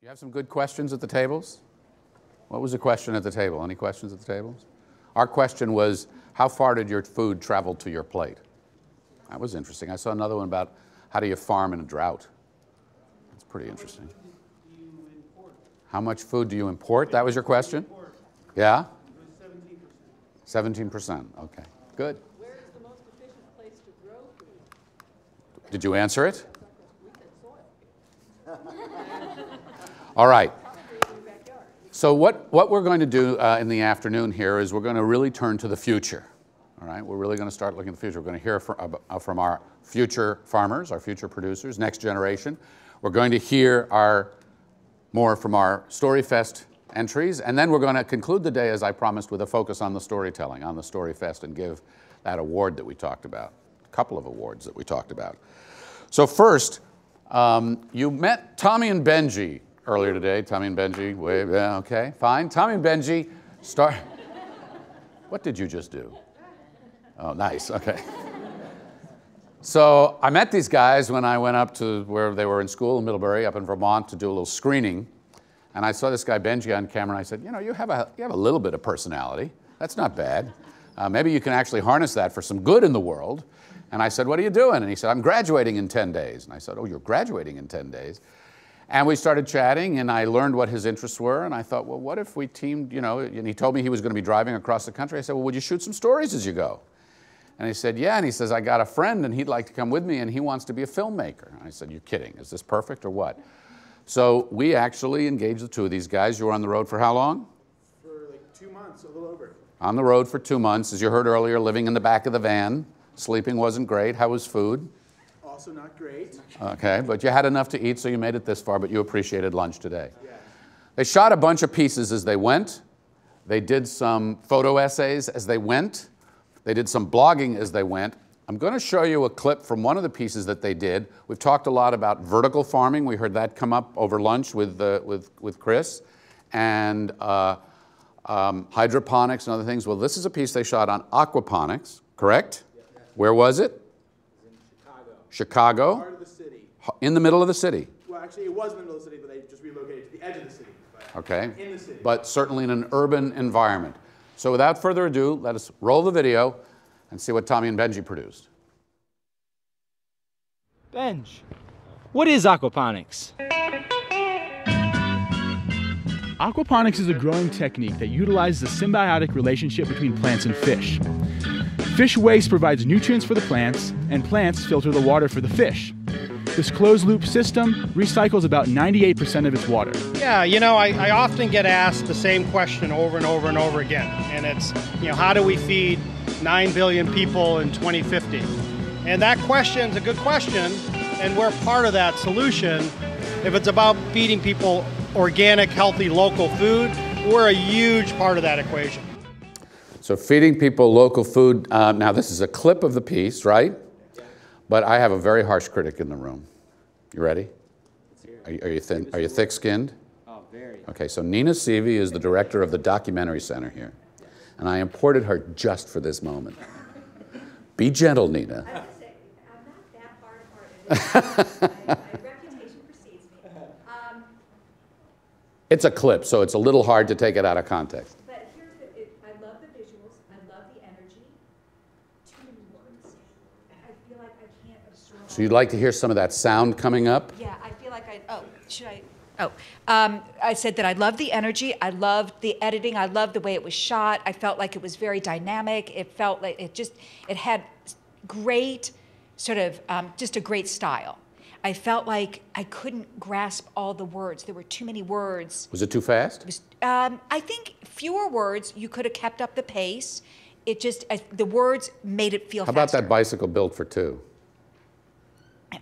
You have some good questions at the tables? What was the question at the table? Any questions at the tables? Our question was, how far did your food travel to your plate? That was interesting. I saw another one about how do you farm in a drought? That's pretty interesting. How much food do you import? That was your question? Yeah? 17%. 17%. Okay. Good. Where is the most efficient place to grow food? Did you answer it? All right. So what we're going to do in the afternoon here is we're going to really turn to the future. All right? We're really going to start looking at the future. We're going to hear from our future farmers, our future producers, next generation. We're going to hear more from our StoryFest entries, and then we're going to conclude the day, as I promised, with a focus on the storytelling, on the StoryFest, and give that award that we talked about, a couple of awards that we talked about. So first, you met Tommy and Benji earlier today. Tommy and Benji, wave, yeah, okay, fine. Tommy and Benji, what did you just do? Oh, nice, okay. So I met these guys when I went up to where they were in school in Middlebury, up in Vermont, to do a little screening. And I saw this guy Benji on camera, and I said, you know, you have a little bit of personality. That's not bad. Maybe you can actually harness that for some good in the world. And I said, what are you doing? And he said, I'm graduating in 10 days. And I said, oh, you're graduating in 10 days? And we started chatting, and I learned what his interests were, and I thought, well, what if we teamed, you know, and he told me he was going to be driving across the country. I said, well, would you shoot some stories as you go? And he said, yeah, and he says, I got a friend, and he'd like to come with me, and he wants to be a filmmaker. And I said, you're kidding. Is this perfect or what? So we actually engaged the two of these guys. You were on the road for how long? For like 2 months, a little over. On the road for 2 months. As you heard earlier, living in the back of the van. Sleeping wasn't great. How was food? Also not great. Okay, but you had enough to eat, so you made it this far, but you appreciated lunch today. Yeah. They shot a bunch of pieces as they went. They did some photo essays as they went. They did some blogging as they went. I'm going to show you a clip from one of the pieces that they did. We've talked a lot about vertical farming. We heard that come up over lunch with Chris. And hydroponics and other things. Well, this is a piece they shot on aquaponics, correct? Yeah. Where was it? In Chicago. Chicago? Part of the city. In the middle of the city. Well, actually, it was in the middle of the city, but they just relocated to the edge of the city. Okay. In the city. But certainly in an urban environment. So without further ado, let us roll the video and see what Tommy and Benji produced. Benj, what is aquaponics? Aquaponics is a growing technique that utilizes a symbiotic relationship between plants and fish. Fish waste provides nutrients for the plants, and plants filter the water for the fish. This closed-loop system recycles about 98% of its water. Yeah, you know, I often get asked the same question over and over and over again, and it's, you know, how do we feed 9 billion people in 2050? And that question's a good question, and we're part of that solution. If it's about feeding people organic, healthy, local food, we're a huge part of that equation. So feeding people local food, now this is a clip of the piece, right? But I have a very harsh critic in the room. You ready? Are you thick-skinned? Oh, very. Okay, so Nina Seavey is the director of the documentary center here. And I imported her just for this moment. Be gentle, Nina. I have to say, I'm not that hard-hearted. My reputation precedes me. It's a clip, so it's a little hard to take it out of context. But here's I love the visuals. I love the energy. Too many words. I feel like I can't absorb. So you'd like to hear some of that sound coming up? Yeah, I feel like should I? Oh, I said that I loved the energy. I loved the editing. I loved the way it was shot. I felt like it was very dynamic. It felt like it had great, sort of, just a great style. I felt like I couldn't grasp all the words. There were too many words. Was it too fast? It was, I think fewer words, you could have kept up the pace. It just, the words made it feel faster. How about that bicycle built for two?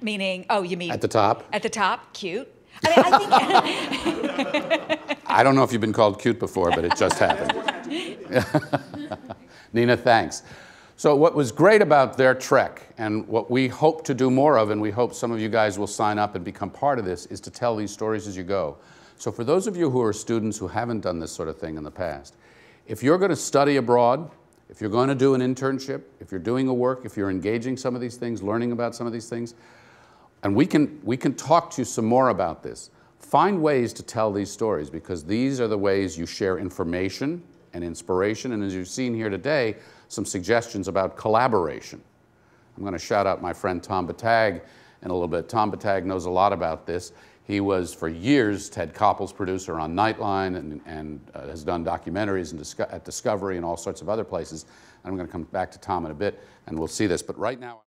Meaning, oh, you mean? At the top? At the top, cute. I think I don't know if you've been called cute before, but it just happened. Nina, thanks. So what was great about their trek, and what we hope to do more of, and we hope some of you guys will sign up and become part of this, is to tell these stories as you go. So for those of you who are students who haven't done this sort of thing in the past, if you're going to study abroad, if you're going to do an internship, if you're doing a work, if you're engaging some of these things, learning about some of these things, and we can talk to you some more about this. find ways to tell these stories, because these are the ways you share information and inspiration, and as you've seen here today, some suggestions about collaboration. I'm going to shout out my friend Tom Batag in a little bit. Tom Batag knows a lot about this. He was, for years, Ted Koppel's producer on Nightline and has done documentaries at Discovery and all sorts of other places. And I'm going to come back to Tom in a bit, and we'll see this. But right now...